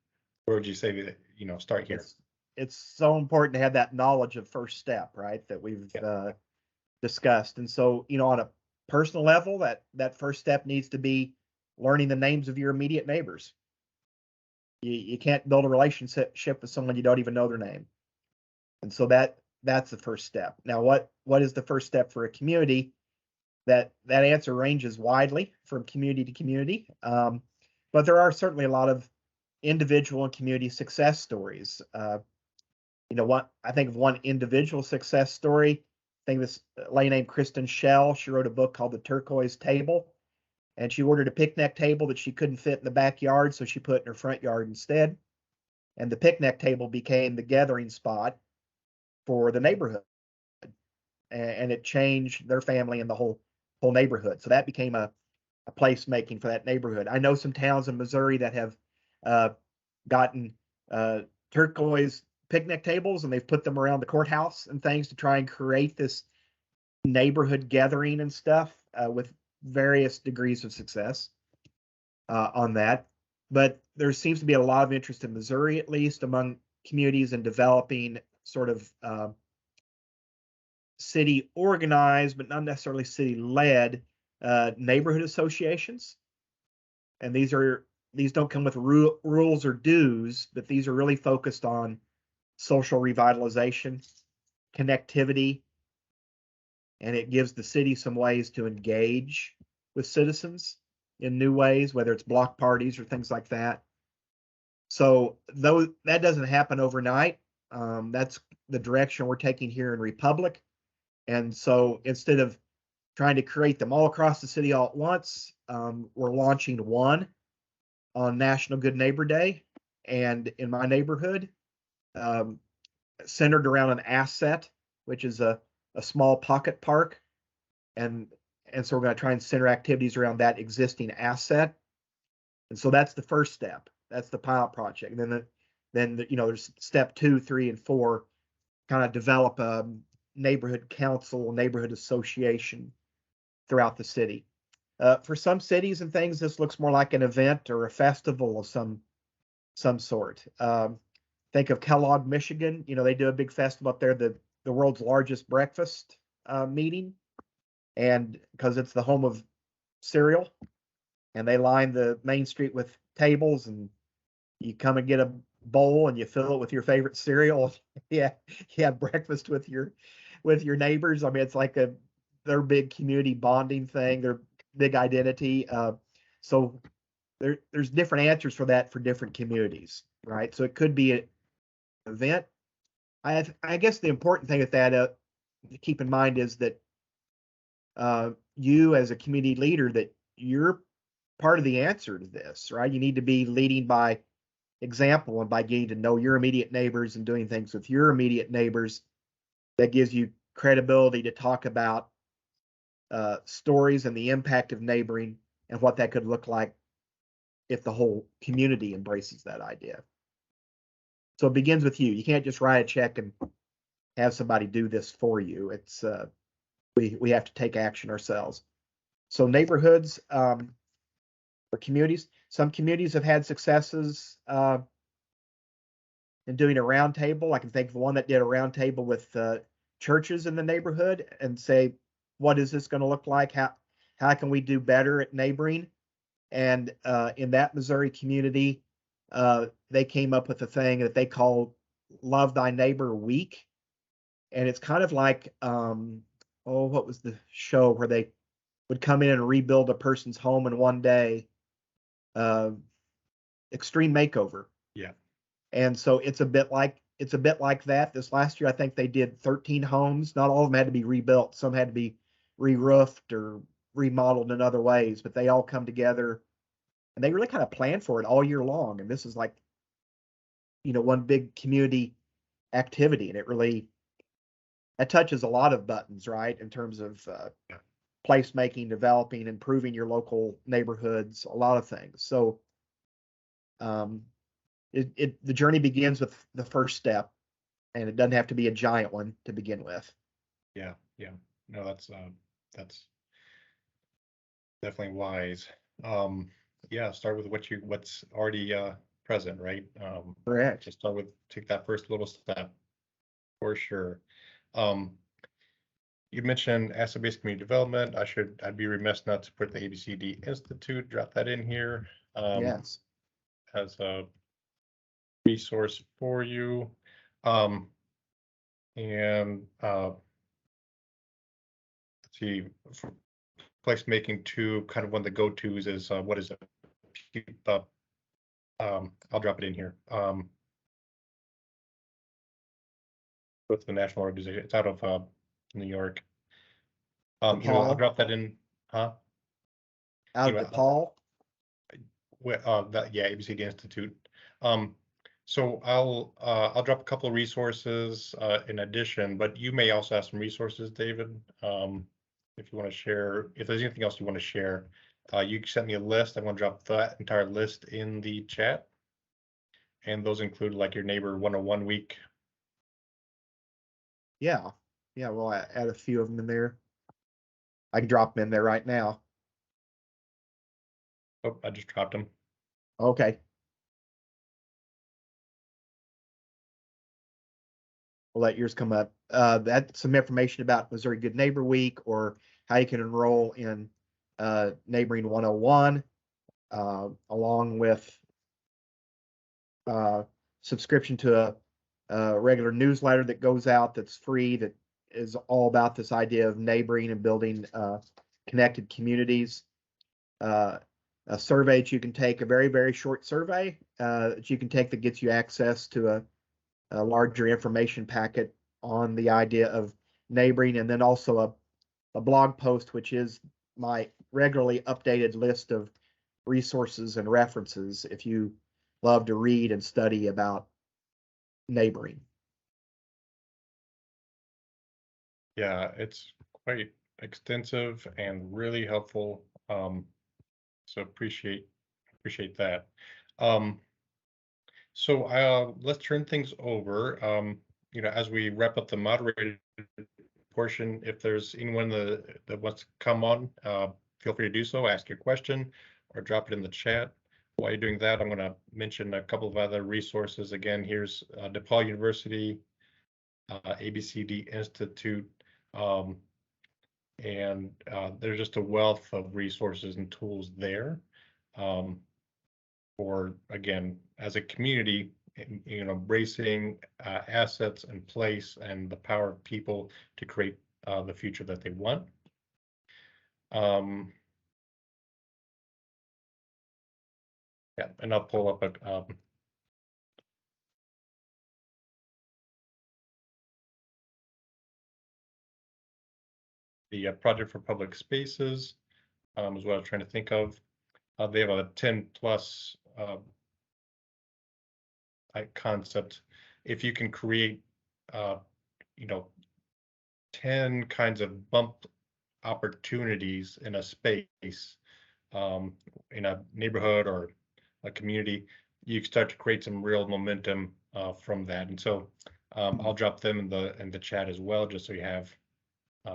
where would you say that, start here? it's it's so important to have that knowledge of first step, right? That we've Yeah. discussed. And so, on a personal level, that first step needs to be learning the names of your immediate neighbors. You can't build a relationship with someone you don't even know their name. And so that's the first step. Now, what is the first step for a community? That answer ranges widely from community to community, but there are certainly a lot of individual and community success stories. What I think of one individual success story. I think this lady named Kristen Shell. She wrote a book called The Turquoise Table, and she ordered a picnic table that she couldn't fit in the backyard, so she put it in her front yard instead. And the picnic table became the gathering spot for the neighborhood, and it changed their family and the whole neighborhood. So that became a place making for that neighborhood. I know some towns in Missouri that have gotten turquoise picnic tables and they've put them around the courthouse and things to try and create this neighborhood gathering and stuff with various degrees of success on that. But there seems to be a lot of interest in Missouri, at least among communities, in developing sort of city organized, but not necessarily city led neighborhood associations. And these don't come with rules or dues, but these are really focused on social revitalization, connectivity, and it gives the city some ways to engage with citizens in new ways, whether it's block parties or things like that. So though that doesn't happen overnight, that's the direction we're taking here in Republic. And so instead of trying to create them all across the city all at once, we're launching one on National Good Neighbor Day. And in my neighborhood, centered around an asset, which is a small pocket park. And so we're going to try and center activities around that existing asset. And so that's the first step. That's the pilot project. And then there's step 2, 3, and 4, kind of develop a neighborhood council, neighborhood association throughout the city. For some cities and things, this looks more like an event or a festival of some sort. Think of Kellogg, Michigan. They do a big festival up there, the world's largest breakfast meeting, and because it's the home of cereal, and they line the main street with tables, and you come and get a bowl and you fill it with your favorite cereal. Yeah, you have breakfast with your neighbors. I mean, it's like their big community bonding thing, their big identity. So there's different answers for that for different communities, right? So it could be an event. I guess the important thing with that to keep in mind is that you as a community leader, that you're part of the answer to this, right? You need to be leading by example and by getting to know your immediate neighbors and doing things with your immediate neighbors. That gives you credibility to talk about stories and the impact of neighboring and what that could look like if the whole community embraces that idea. So it begins with you. You can't just write a check and have somebody do this for you. It's we have to take action ourselves. So neighborhoods or communities. Some communities have had successes in doing a roundtable. I can think of one that did a roundtable with churches in the neighborhood and say, what is this going to look like? How can we do better at neighboring? And in that Missouri community, they came up with a thing that they call Love Thy Neighbor Week. And it's kind of like, what was the show where they would come in and rebuild a person's home in one day? Extreme Makeover. Yeah. And so it's a bit like that. This last year, I think they did 13 homes. Not all of them had to be rebuilt. Some had to be re-roofed or remodeled in other ways, but they all come together and they really kind of plan for it all year long. And this is like, one big community activity, and that touches a lot of buttons, right? In terms of placemaking, developing, improving your local neighborhoods, a lot of things. So the journey begins with the first step, and it doesn't have to be a giant one to begin with. Yeah. No, that's definitely wise. Start with what's already present, right? Correct. Just take that first little step for sure. You mentioned asset-based community development. I'd be remiss not to put the ABCD Institute, drop that in here. Yes. As a resource for you. And let's see, for placemaking too, kind of one of the go-tos is what is it? I'll drop it in here. With the national organization, it's out of New York. I'll drop that in. Out of DePaul. ABCD Institute. So I'll drop a couple of resources in addition, but you may also have some resources, David. If you want to share, if there's anything else you want to share, you can send me a list. I'm going to drop that entire list in the chat. And those include like your neighbor 101 week. Yeah. Yeah, we'll add a few of them in there. I can drop them in there right now. Oh, I just dropped them. Okay. We'll let yours come up. That's some information about Missouri Good Neighbor Week, or how you can enroll in Neighboring 101, along with subscription to a regular newsletter that goes out that's free, that is all about this idea of neighboring and building connected communities. A survey that you can take, a very, very short survey that you can take, that gets you access to a larger information packet on the idea of neighboring, and then also a blog post, which is my regularly updated list of resources and references if you love to read and study about neighboring. Yeah, it's quite extensive and really helpful. So appreciate that. Um, so let's turn things over. As we wrap up the moderated portion, if there's anyone that wants to come on, feel free to do so. Ask your question or drop it in the chat. While you're doing that, I'm going to mention a couple of other resources. Again, here's DePaul University, ABCD Institute, and there's just a wealth of resources and tools there. For, again, as a community, embracing assets and place and the power of people to create the future that they want. Yeah, and I'll pull up the Project for Public Spaces is what I was trying to think of. They have a 10 plus concept. If you can create, 10 kinds of bump opportunities in a space, in a neighborhood or a community, you start to create some real momentum from that. And so I'll drop them in the chat as well, just so you have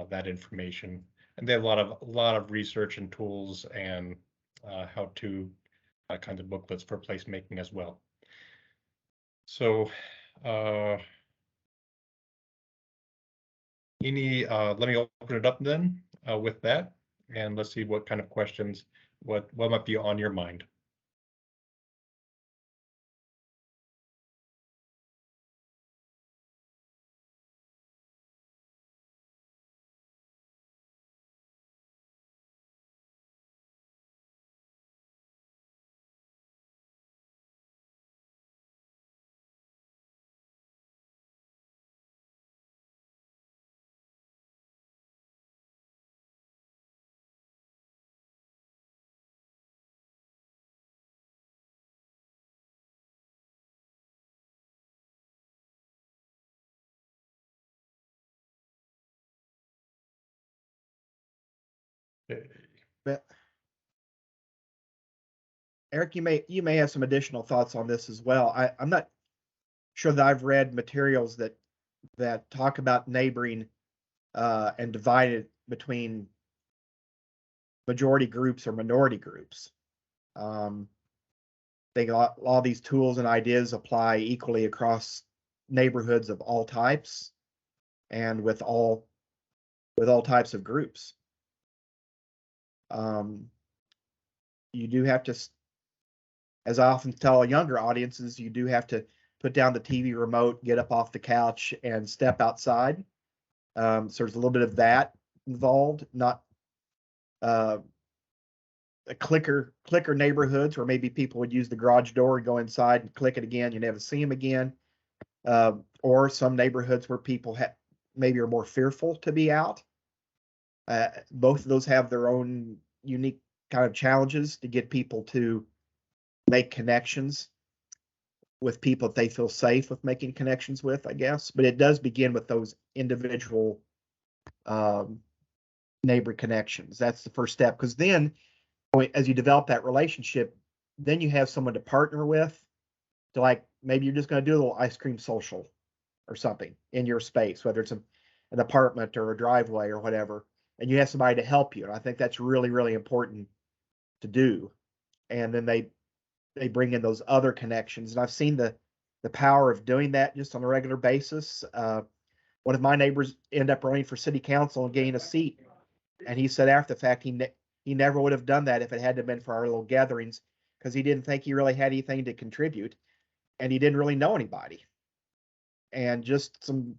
that information. And they have a lot of research and tools and how to kinds of booklets for placemaking as well. So let me open it up then with that, and let's see what kind of questions, what might be on your mind. But Eric, you may have some additional thoughts on this as well. I'm not sure that I've read materials that talk about neighboring and divided between majority groups or minority groups. I think a lot of these tools and ideas apply equally across neighborhoods of all types and with all types of groups. You do have to, as I often tell younger audiences, you do have to put down the TV remote, get up off the couch, and step outside. So there's a little bit of that involved, not clicker neighborhoods where maybe people would use the garage door and go inside and click it again. You never see them again. Or some neighborhoods where people maybe are more fearful to be out. Both of those have their own unique kind of challenges to get people to make connections with people that they feel safe with making connections with, I guess. But it does begin with those individual neighbor connections. That's the first step, because then as you develop that relationship, then you have someone to partner with, to, like, maybe you're just going to do a little ice cream social or something in your space, whether it's an apartment or a driveway or whatever, and you have somebody to help you. And I think that's really, really important to do. And then they bring in those other connections. And I've seen the power of doing that just on a regular basis. One of my neighbors ended up running for city council and getting a seat, and he said after the fact he never would have done that if it hadn't been for our little gatherings, because he didn't think he really had anything to contribute, and he didn't really know anybody. And just some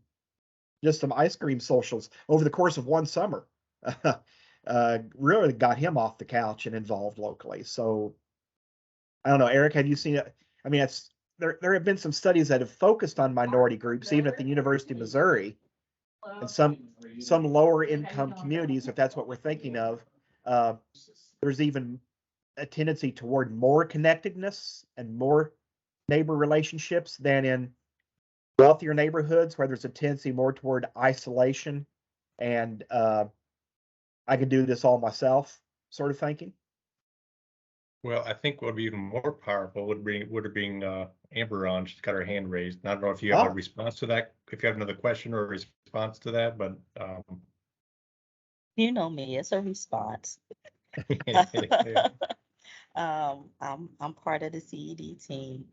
ice cream socials over the course of one summer really got him off the couch and involved locally. So I don't know, Eric, have you seen it? I mean, it's there have been some studies that have focused on minority groups, even at the University of Missouri, and some lower income communities, if that's what we're thinking of. Uh, there's even a tendency toward more connectedness and more neighbor relationships than in wealthier neighborhoods, where there's a tendency more toward isolation and I can do this all myself sort of thinking. Well, I think what would be even more powerful would bring Amber on. She's got her hand raised. And I don't know if you have a Oh, response to that, if you have another question or a response to that, but You know me, it's a response. yeah. I'm part of the CED team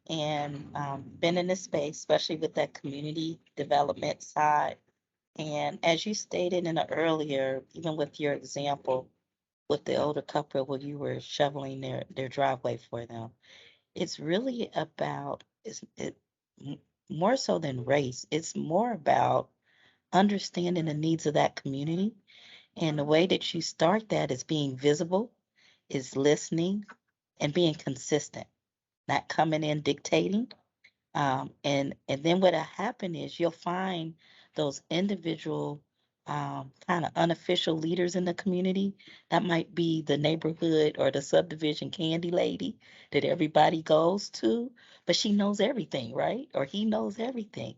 and been in this space, especially with that community development side. And as you stated in the earlier, even with your example with the older couple where you were shoveling their driveway for them, it's really about more so than race. It's more about understanding the needs of that community. And the way that you start that is being visible, is listening, and being consistent, not coming in dictating. And then what'll happen is you'll find those individual kind of unofficial leaders in the community. That might be the neighborhood or the subdivision candy lady that everybody goes to, but she knows everything, right? Or he knows everything.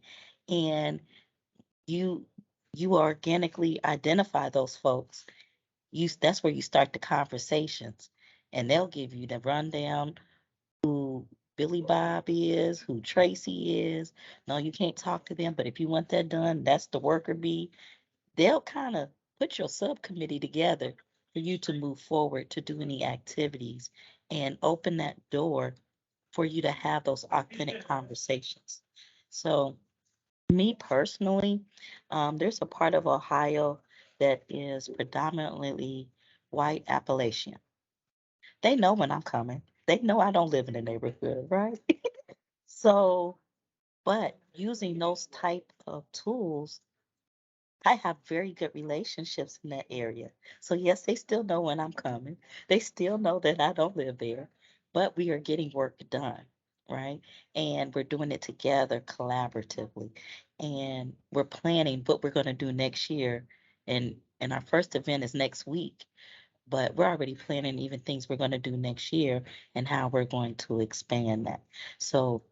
And you you organically identify those folks. That's where you start the conversations, and they'll give you the rundown who Billy Bob is, who Tracy is. No, you can't talk to them, but if you want that done, that's the worker bee. They'll kind of put your subcommittee together for you to move forward to do any activities and open that door for you to have those authentic conversations. So, me personally, there's a part of Ohio that is predominantly white Appalachian. They know when I'm coming. They know I don't live in the neighborhood, right? So, but using those type of tools, I have very good relationships in that area. So yes, they still know when I'm coming. They still know that I don't live there, but we are getting work done, right? And we're doing it together collaboratively. And we're planning what we're going to do next year. And our first event is next week, but we're already planning even things we're going to do next year and how we're going to expand that. So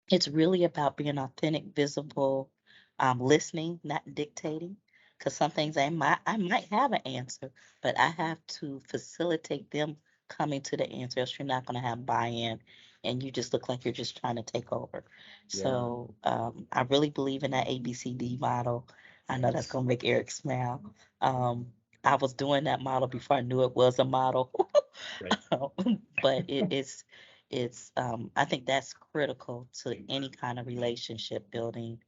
it's really about being authentic, visible, listening, not dictating. Because some things I might have an answer, but I have to facilitate them coming to the answer, else you're not going to have buy-in, and you just look like you're just trying to take over. yeah. So I really believe in that ABCD model. I know that's going to make Eric smile. Um, I was doing that model before I knew it was a model. Right. But I think that's critical to any kind of relationship building.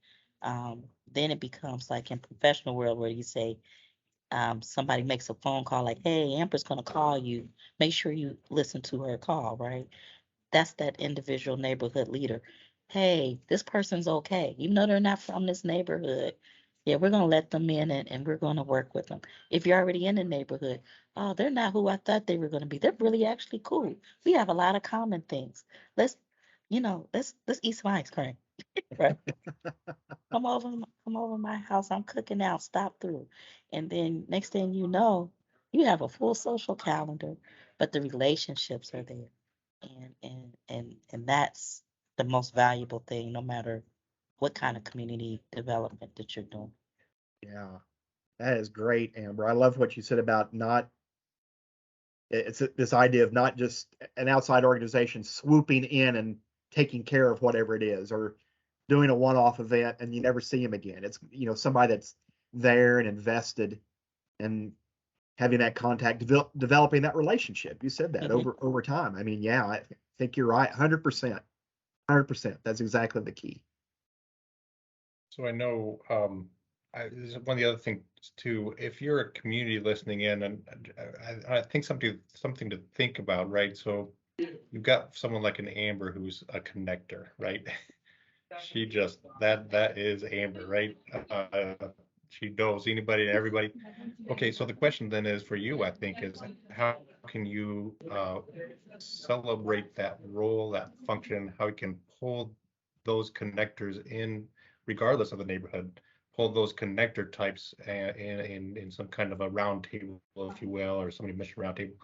Then it becomes like in professional world where you say somebody makes a phone call like, hey, Amber's gonna call you, make sure you listen to her call, right? That's that individual neighborhood leader. Hey, this person's okay. Even though they're not from this neighborhood, yeah, we're gonna let them in and we're gonna work with them. If you're already in the neighborhood, oh, they're not who I thought they were gonna be. They're really actually cool. We have a lot of common things. Let's, let's eat some ice cream, right? Come over my house. I'm cooking out. Stop through. And then next thing you know, you have a full social calendar, but the relationships are there. And that's the most valuable thing, no matter what kind of community development that you're doing. Yeah, that is great, Amber. I love what you said about not it's this idea of not just an outside organization swooping in and taking care of whatever it is, or doing a one-off event and you never see them again. It's, somebody that's there and invested and having that contact, developing that relationship. You said that over time. I mean, yeah, I think you're right. 100%. 100%. That's exactly the key. So I know, this is one of the other things too, if you're a community listening in, and I think something to think about, right? So you've got someone like an Amber who's a connector, right? She just, that is Amber, right? She knows anybody and everybody. Okay, so the question then is for you, I think, is how can you celebrate that role, that function, how you can pull those connectors in, regardless of the neighborhood, pull those connector types in some kind of a round table, if you will, or somebody mission round table.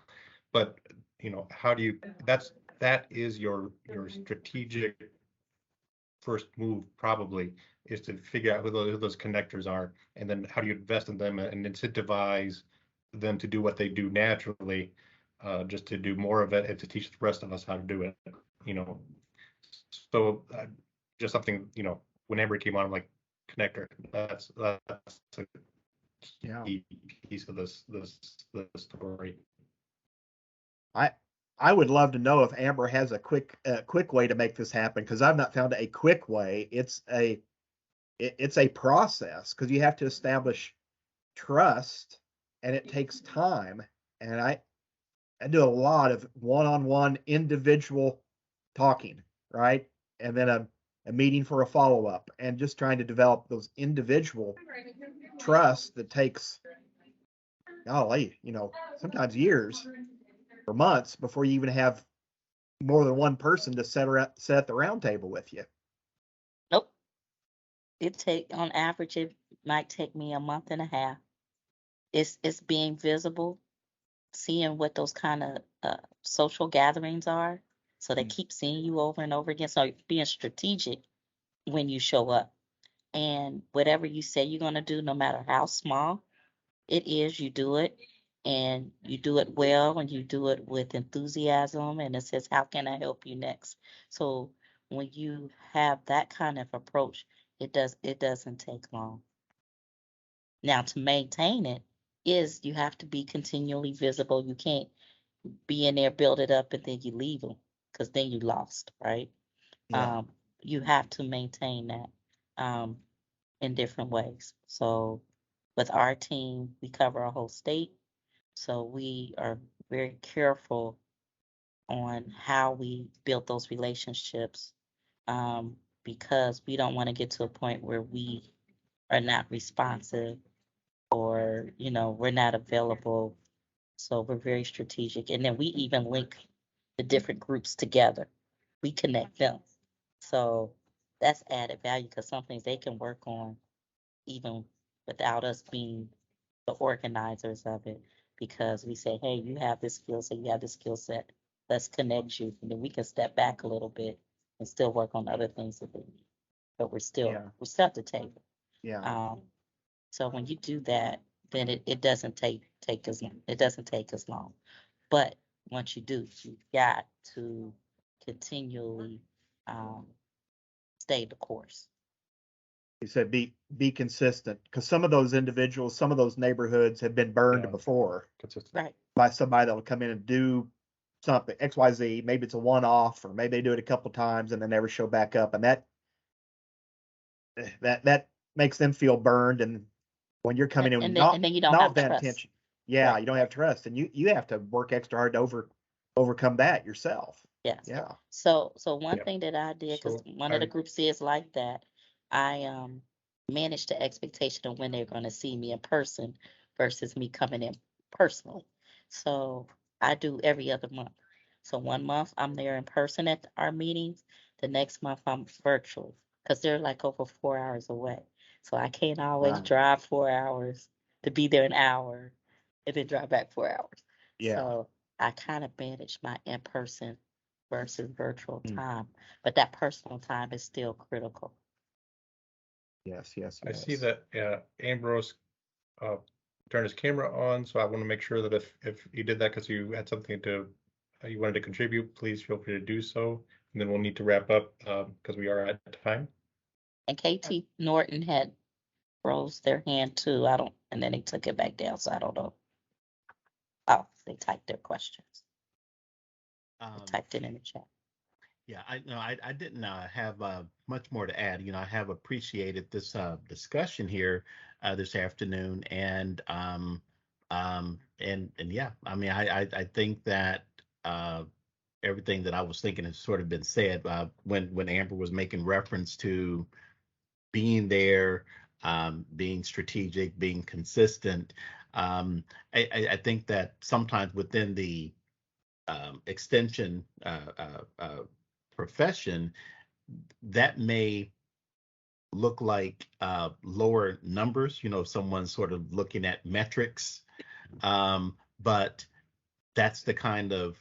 But how do you? That is your strategic first move, probably, is to figure out who those connectors are, and then how do you invest in them and incentivize them to do what they do naturally, just to do more of it and to teach the rest of us how to do it. You know, so just something, when Amber came on, I'm like, connector. That's a Yeah. key piece of this story. I would love to know if Amber has a quick way to make this happen, because I've not found a quick way. It's a process, because you have to establish trust, and it takes time. And I do a lot of one-on-one individual talking, right? And then a meeting for a follow-up, and just trying to develop those individual trust that takes, golly, sometimes years or months before you even have more than one person to sit at the round table with you. Nope. On average, it might take me a month and a half. It's being visible, seeing what those kind of social gatherings are, so they keep seeing you over and over again. So being strategic when you show up, and whatever you say you're going to do, no matter how small it is, you do it, and you do it well, and you do it with enthusiasm, and it says, how can I help you next? So when you have that kind of approach, it doesn't take long. Now, to maintain it is you have to be continually visible. You can't be in there, build it up, and then you leave them, because then you lost, right? Yeah. You have to maintain that in different ways. So with our team, we cover a whole state. So we are very careful on how we build those relationships, because we don't want to get to a point where we are not responsive, or, we're not available. So we're very strategic. And then we even link the different groups together. We connect them. So that's added value, because some things they can work on even without us being the organizers of it, because we say, hey, you have this skill set, you have this skill set, let's connect you. And then we can step back a little bit and still work on other things that they need. But we're still at the table. Yeah. So when you do that, then it doesn't take as long. But once you do, you've got to continually stay the course. You said be consistent, because some of those individuals, some of those neighborhoods have been burned before. Consistent. Right. By somebody that'll come in and do something XYZ. Maybe it's a one-off, or maybe they do it a couple times and then never show back up, and that makes them feel burned. And when you're coming in And not then you don't have with that trust. intention, yeah, Right. you don't have trust, and you have to work extra hard to overcome that yourself. Yes. Yeah. So one thing that I did, because So one of the groups is like that, I managed the expectation of when they're going to see me in person versus me coming in personally. So I do every other month. So 1 month I'm there in person at our meetings. The next month I'm virtual, because they're like over 4 hours away. So I can't always Right. drive 4 hours to be there an hour and then drive back 4 hours. Yeah. So I kind of manage my in-person versus virtual Mm. time, but that personal time is still critical. Yes. I see that Ambrose turned his camera on, so I want to make sure that if you did that because you had something you wanted to contribute, please feel free to do so. and then we'll need to wrap up because we are at time. And KT Norton had rose their hand too. I don't, and then they took it back down, so I don't know. Oh, they typed their questions. They typed it in the chat. Yeah, I didn't have much more to add. I have appreciated this discussion here this afternoon, and yeah, I mean, I think that everything that I was thinking has sort of been said when Amber was making reference to being there, being strategic, being consistent. I think that sometimes within the extension profession, that may look like lower numbers, someone sort of looking at metrics, but that's the kind of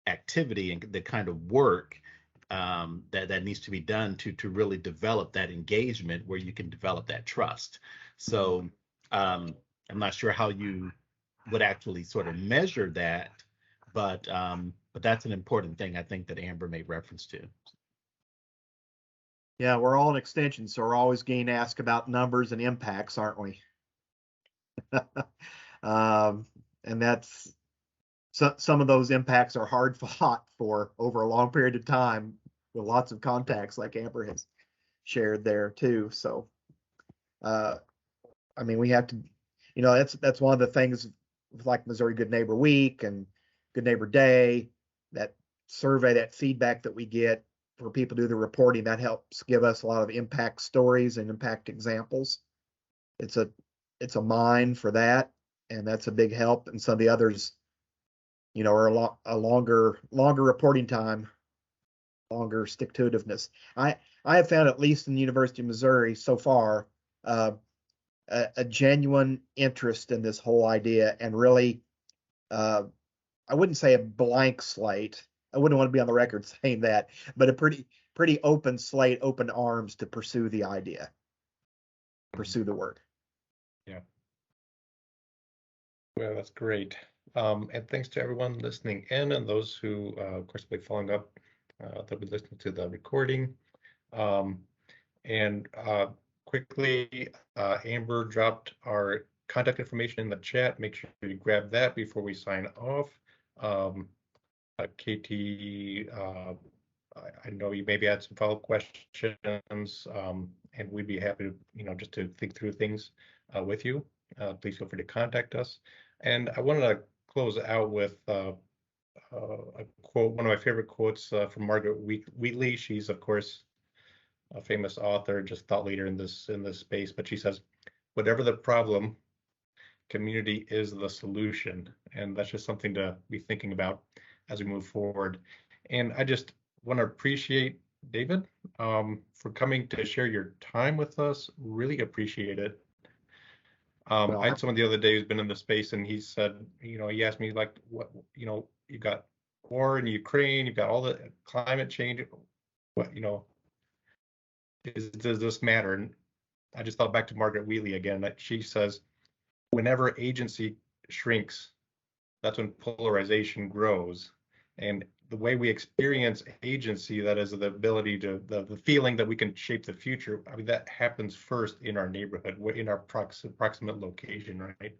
activity and the kind of work that needs to be done to really develop that engagement where you can develop that trust. So I'm not sure how you would actually sort of measure that, but that's an important thing I think that Amber made reference to. Yeah, we're all an extension, so we're always getting asked about numbers and impacts, aren't we? And that's some of those impacts are hard fought for over a long period of time with lots of contacts, like Amber has shared there too. So, I mean, we have to, that's one of the things like Missouri Good Neighbor Week and Good Neighbor Day, that survey, that feedback that we get for people to do the reporting, that helps give us a lot of impact stories and impact examples. It's a mine for that, and that's a big help. And some of the others, are a longer reporting time, longer stick to itiveness. I have found, at least in the University of Missouri so far, a genuine interest in this whole idea, and really, I wouldn't say a blank slate. I wouldn't want to be on the record saying that, but a pretty open slate, open arms to pursue the idea, pursue the work. Yeah. Well, that's great. And thanks to everyone listening in, and those who, of course, will be following up, they'll be listening to the recording. And quickly, Amber dropped our contact information in the chat. Make sure you grab that before we sign off. KT, I know you maybe had some follow-up questions, and we'd be happy to, just to think through things with you. Please feel free to contact us. And I wanted to close out with a quote, one of my favorite quotes from Margaret Wheatley. She's, of course, a famous author, just thought leader in this space, but she says, whatever the problem, community is the solution. And that's just something to be thinking about as we move forward. And I just want to appreciate David for coming to share your time with us. Really appreciate it. I had someone the other day who's been in the space, and he said, he asked me, like, what, you got war in Ukraine, you've got all the climate change, what, does this matter? And I just thought back to Margaret Wheatley again, that she says, whenever agency shrinks, that's when polarization grows. And the way we experience agency, that is the ability to, the feeling that we can shape the future, I mean, that happens first in our neighborhood, in our proximate location, right?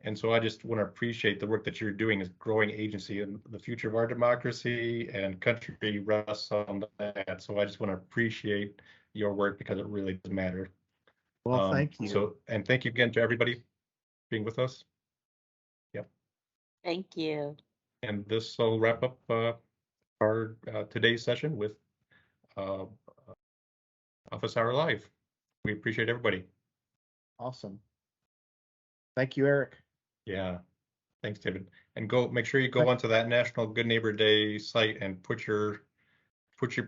And so I just want to appreciate the work that you're doing as growing agency, and the future of our democracy and country rests on that. So I just want to appreciate your work, because it really does matter. Well, thank you. And thank you again to everybody being with us. Yep. Thank you. And this will wrap up our today's session with Office Hour Live. We appreciate everybody. Awesome. Thank you, Eric. Yeah. Thanks, David. And make sure you go onto that National Good Neighbor Day site and put your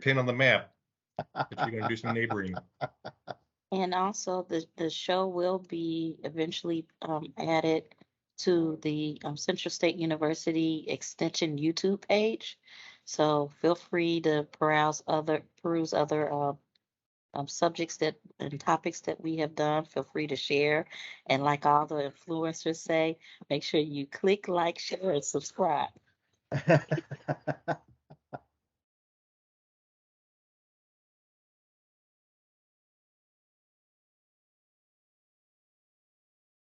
pin on the map that you're going to do some neighboring. And also, the show will be eventually added to the Central State University Extension YouTube page. So feel free to peruse other subjects and topics that we have done. Feel free to share. And like all the influencers say, make sure you click, like, share, and subscribe.